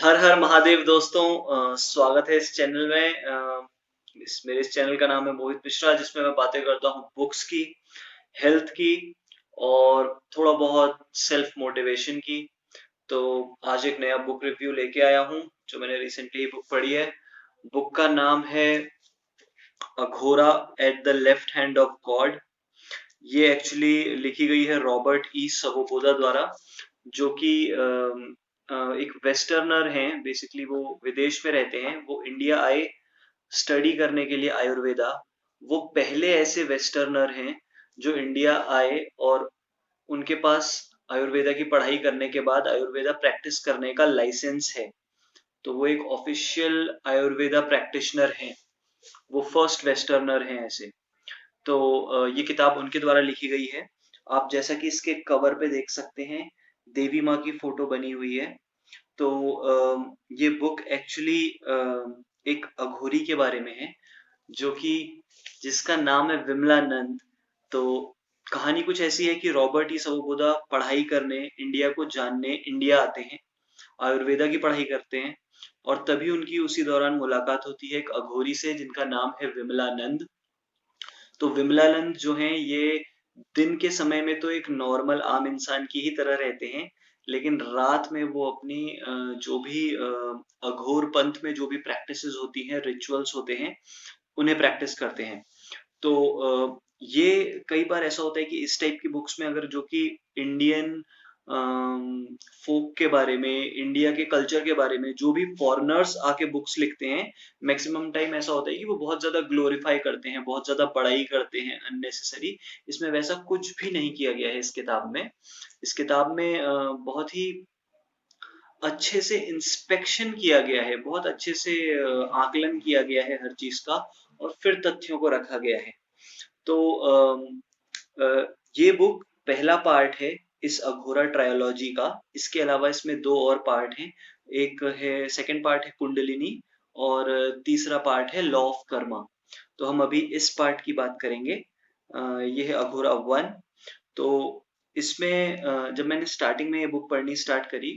हर हर महादेव दोस्तों। स्वागत है इस चैनल में। मेरे इस चैनल का नाम है मोहित मिश्रा, जिसमें मैं बातें करता हूँ बुक्स की, हेल्थ की और थोड़ा बहुत सेल्फ मोटिवेशन की। तो आज एक नया बुक रिव्यू लेके आया हूँ, जो मैंने रिसेंटली बुक पढ़ी है। बुक का नाम है Aghora at the left hand of God. ये एक्चुअली लिखी गई है रॉबर्ट ई सबोपोदा द्वारा, जो कि एक वेस्टर्नर हैं। बेसिकली वो विदेश में रहते हैं, वो इंडिया आए स्टडी करने के लिए आयुर्वेदा। वो पहले ऐसे वेस्टर्नर हैं जो इंडिया आए और उनके पास आयुर्वेदा की पढ़ाई करने के बाद आयुर्वेदा प्रैक्टिस करने का लाइसेंस है। तो वो एक ऑफिशियल आयुर्वेदा प्रैक्टिशनर हैं। वो फर्स्ट वेस्टर्नर हैं ऐसे। तो ये किताब उनके द्वारा लिखी गई है। आप जैसा कि इसके कवर पे देख सकते हैं, देवी माँ की फोटो बनी हुई है। तो ये बुक एक्चुअली एक अघोरी के बारे में है, जो कि जिसका नाम है विमलानंद। तो कहानी कुछ ऐसी है कि रॉबर्ट ई सवोबोदा पढ़ाई करने, इंडिया को जानने इंडिया आते हैं, आयुर्वेदा की पढ़ाई करते हैं। और तभी उनकी उसी दौरान मुलाकात होती है एक अघोरी से, जिनका नाम है विमलानंद। तो विमलानंद जो हैं, ये दिन के समय में तो एक नॉर्मल आम इंसान की ही तरह रहते हैं, लेकिन रात में वो अपनी जो भी अघोर पंथ में जो भी प्रैक्टिसेस होती हैं, रिचुअल्स होते हैं, उन्हें प्रैक्टिस करते हैं। तो ये कई बार ऐसा होता है कि इस टाइप की बुक्स में, अगर जो कि इंडियन फोक के बारे में, इंडिया के कल्चर के बारे में, जो भी फॉरेनर्स आके बुक्स लिखते हैं, मैक्सिमम टाइम ऐसा होता है कि वो बहुत ज्यादा ग्लोरीफाई करते हैं, बहुत ज्यादा बड़ाई करते हैं अननेसेसरी। इसमें वैसा कुछ भी नहीं किया गया है इस किताब में। इस किताब में बहुत ही अच्छे से इंस्पेक्शन किया गया है, बहुत अच्छे से आकलन किया गया है हर चीज का, और फिर तथ्यों को रखा गया है। तो ये बुक पहला पार्ट है इस अघोरा ट्रायोलॉजी का। इसके अलावा इसमें दो और पार्ट हैं। एक है, सेकंड पार्ट है कुंडलिनी, और तीसरा पार्ट है लॉ ऑफ कर्मा। तो हम अभी इस पार्ट की बात करेंगे। ये है अघोरा वन। तो इसमें जब मैंने स्टार्टिंग में ये बुक पढ़नी स्टार्ट करी,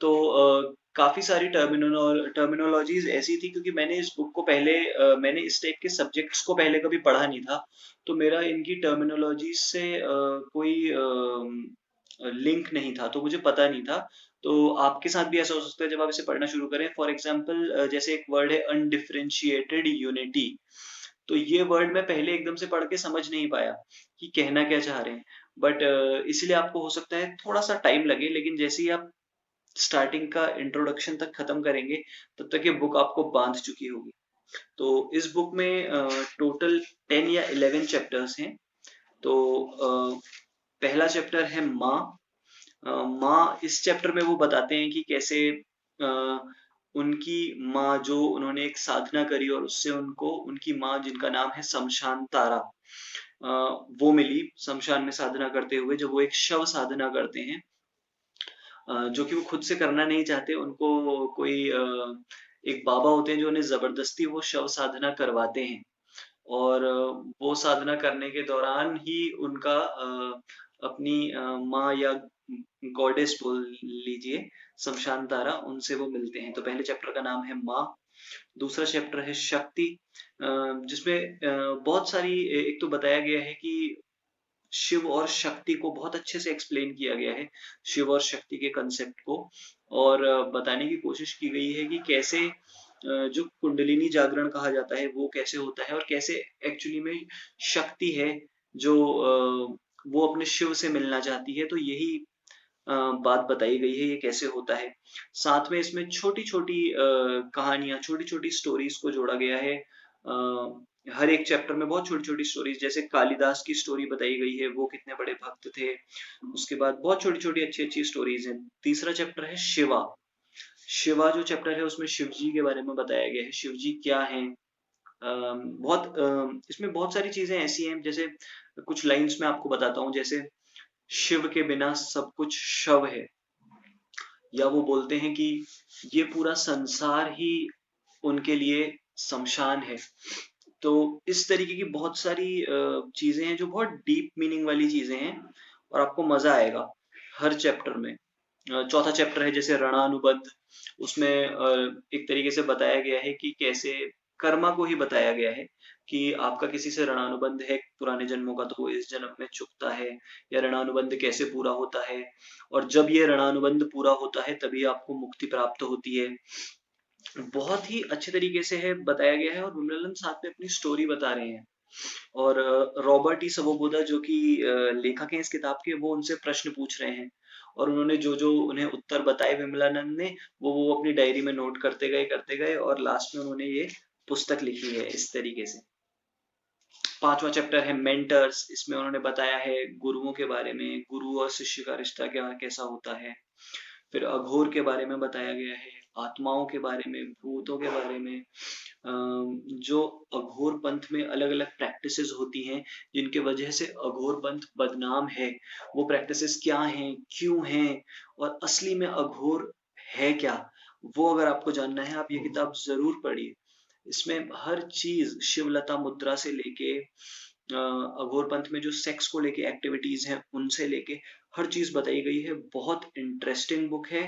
तो काफी सारी टर्मिनोलॉजीज ऐसी थी, क्योंकि मैंने इस बुक को पहले मैंने इस टाइप के सब्जेक्ट्स को पहले कभी पढ़ा नहीं था। तो मेरा इनकी टर्मिनोलॉजी से कोई लिंक नहीं था, तो मुझे पता नहीं था। तो आपके साथ भी ऐसा हो सकता है जब आप इसे पढ़ना शुरू करें। फॉर एग्जाम्पल, जैसे एक वर्ड है अनडिफरेंशिएटेड यूनिटी। तो ये वर्ड मैं पहले एकदम से पढ़ के समझ नहीं पाया कि कहना क्या चाह रहे हैं। बट इसलिए आपको हो सकता है थोड़ा सा टाइम लगे, लेकिन जैसे ही आप स्टार्टिंग का इंट्रोडक्शन तक खत्म करेंगे, तब तक ये बुक आपको बांध चुकी होगी। तो इस बुक में टोटल 10 या 11 चैप्टर्स हैं। तो पहला चैप्टर है माँ। माँ, इस चैप्टर में वो बताते हैं कि कैसे अ, उनकी माँ, जो उन्होंने एक साधना करी और उससे उनको उनकी माँ, जिनका नाम है शमशान तारा, वो मिली शमशान में साधना करते हुए, जब वो एक शव साधना करते हैं, जो कि वो खुद से करना नहीं चाहते। उनको कोई एक बाबा होते हैं जो उन्हें जबरदस्ती वो शव साधना करवाते हैं। और वो साधना करने के दौरान ही उनका अपनी माँ या गॉडेस बोल लीजिए, शमशान तारा, उनसे वो मिलते हैं। तो पहले चैप्टर का नाम है माँ। दूसरा चैप्टर है शक्ति, जिसमें बहुत सारी, एक तो बताया गया है कि शिव और शक्ति को बहुत अच्छे से एक्सप्लेन किया गया है, शिव और शक्ति के कंसेप्ट को। और बताने की कोशिश की गई है कि कैसे जो कुंडलिनी जागरण कहा जाता है वो कैसे होता है, और कैसे एक्चुअली में शक्ति है जो वो अपने शिव से मिलना चाहती है। तो यही बात बताई गई है, ये कैसे होता है। साथ में इसमें छोटी छोटी कहानियां, छोटी छोटी स्टोरीज को जोड़ा गया है। हर एक चैप्टर में बहुत छोटी छोटी स्टोरीज, जैसे कालिदास की स्टोरी बताई गई है, वो कितने बड़े भक्त थे। उसके बाद बहुत छोटी छोटी अच्छी अच्छी स्टोरीज हैं। तीसरा चैप्टर है शिवा। शिवा जो चैप्टर है, उसमें शिव जी के बारे में बताया गया है, शिव जी क्या हैं। इसमें बहुत सारी चीजें ऐसी हैं, जैसे कुछ लाइंस में आपको बताता हूँ, जैसे शिव के बिना सब कुछ शव है, या वो बोलते हैं कि ये पूरा संसार ही उनके लिए शमशान है। तो इस तरीके की बहुत सारी चीजें हैं, जो बहुत डीप मीनिंग वाली चीजें हैं, और आपको मजा आएगा हर चैप्टर में। चौथा चैप्टर है जैसे रणा अनुबंध, उसमें एक तरीके से बताया गया है कि कैसे कर्मा को ही बताया गया है कि आपका किसी से ऋणानुबंध है पुराने जन्मों का, तो वो इस जन्म में चुकता है, या ऋणानुबंध कैसे पूरा होता है, और जब ये ऋणानुबंध पूरा होता है तभी आपको मुक्ति प्राप्त होती है। बहुत ही अच्छे तरीके से है बताया गया है, और विमलन साथ में अपनी स्टोरी बता रहे हैं। और रॉबर्ट ई सबोबोदा जो कि लेखक हैं इस किताब के, वो उनसे प्रश्न पूछ रहे हैं, और उन्होंने जो जो उन्हें उत्तर बताए विमलानंद ने, वो अपनी डायरी में नोट करते गए, और लास्ट में उन्होंने ये पुस्तक लिखी है इस तरीके से। पांचवा चैप्टर है मेंटर्स, इसमें उन्होंने बताया है गुरुओं के बारे में, गुरु और शिष्य का रिश्ता क्या कैसा होता है। फिर अघोर के बारे में बताया गया है, आत्माओं के बारे में, भूतों के बारे में, जो अघोर पंथ में अलग अलग प्रैक्टिसेस होती हैं जिनके वजह से अघोर पंथ बदनाम है, वो प्रैक्टिसेस क्या हैं, क्यों हैं, और असली में अघोर है क्या, वो अगर आपको जानना है आप ये किताब जरूर पढ़िए। इसमें हर चीज शिवलता मुद्रा से लेके अघोर पंथ में जो सेक्स को लेके एक्टिविटीज हैं उनसे लेके हर चीज बताई गई है। बहुत इंटरेस्टिंग बुक है।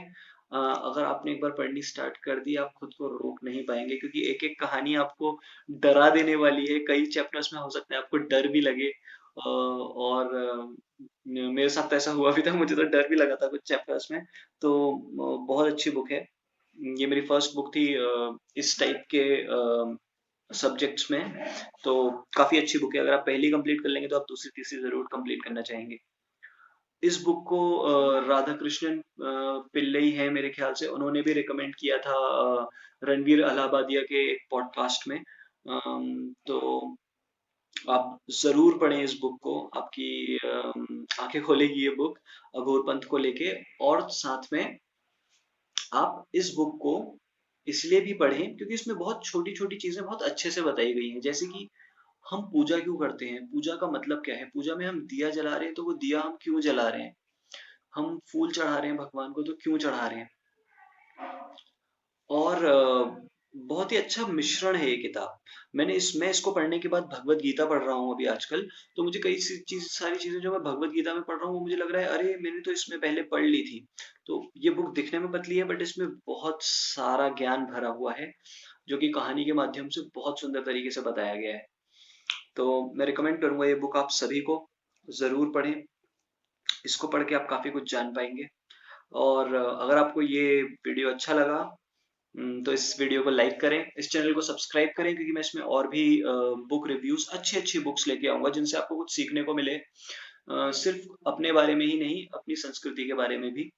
अगर आपने एक बार पढ़नी स्टार्ट कर दी आप खुद को रोक नहीं पाएंगे, क्योंकि एक एक कहानी आपको डरा देने वाली है। कई चैप्टर्स में हो सकता है आपको डर भी लगे, और मेरे साथ तो ऐसा हुआ भी था, मुझे तो डर भी लगा था कुछ चैप्टर्स में। तो बहुत अच्छी बुक है। ये मेरी फर्स्ट बुक थी इस टाइप के सब्जेक्ट्स में, तो काफी अच्छी बुक है। अगर आप पहली कंप्लीट कर लेंगे तो आप दूसरी तीसरी जरूर कंप्लीट करना चाहेंगे। इस बुक को राधा कृष्णन पिल्लई है मेरे ख्याल से, उन्होंने भी रिकमेंड किया था रणवीर अलाहाबादिया के एक पॉडकास्ट में। तो आप जरूर पढ़ें इस बुक को, आपकी आंखें खोलेगी ये बुक अघोर पंथ को लेके। और साथ में आप इस बुक को इसलिए भी पढ़ें क्योंकि इसमें बहुत छोटी छोटी चीजें बहुत अच्छे से बताई गई हैं। जैसे कि हम पूजा क्यों करते हैं, पूजा का मतलब क्या है, पूजा में हम दिया जला रहे हैं तो वो दिया हम क्यों जला रहे हैं, हम फूल चढ़ा रहे हैं भगवान को तो क्यों चढ़ा रहे हैं। और बहुत ही अच्छा मिश्रण है ये किताब। मैं इसको पढ़ने के बाद भगवत गीता पढ़ रहा हूँ अभी आजकल। तो मुझे सारी चीजें जो मैं भगवत गीता में पढ़ रहा हूँ वो मुझे लग रहा है अरे मैंने तो इसमें पहले पढ़ ली थी। तो ये बुक दिखने में पतली है बट इसमें बहुत सारा ज्ञान भरा हुआ है, जो कि कहानी के माध्यम से बहुत सुंदर तरीके से बताया गया है। तो मैं रिकमेंड करूंगा ये बुक आप सभी को जरूर पढ़ें। इसको पढ़ के आप काफी कुछ जान पाएंगे। और अगर आपको ये वीडियो अच्छा लगा, तो इस वीडियो को लाइक करें, इस चैनल को सब्सक्राइब करें, क्योंकि मैं इसमें और भी बुक रिव्यूज अच्छी अच्छी बुक्स लेके आऊंगा जिनसे आपको कुछ सीखने को मिले, सिर्फ अपने बारे में ही नहीं अपनी संस्कृति के बारे में भी।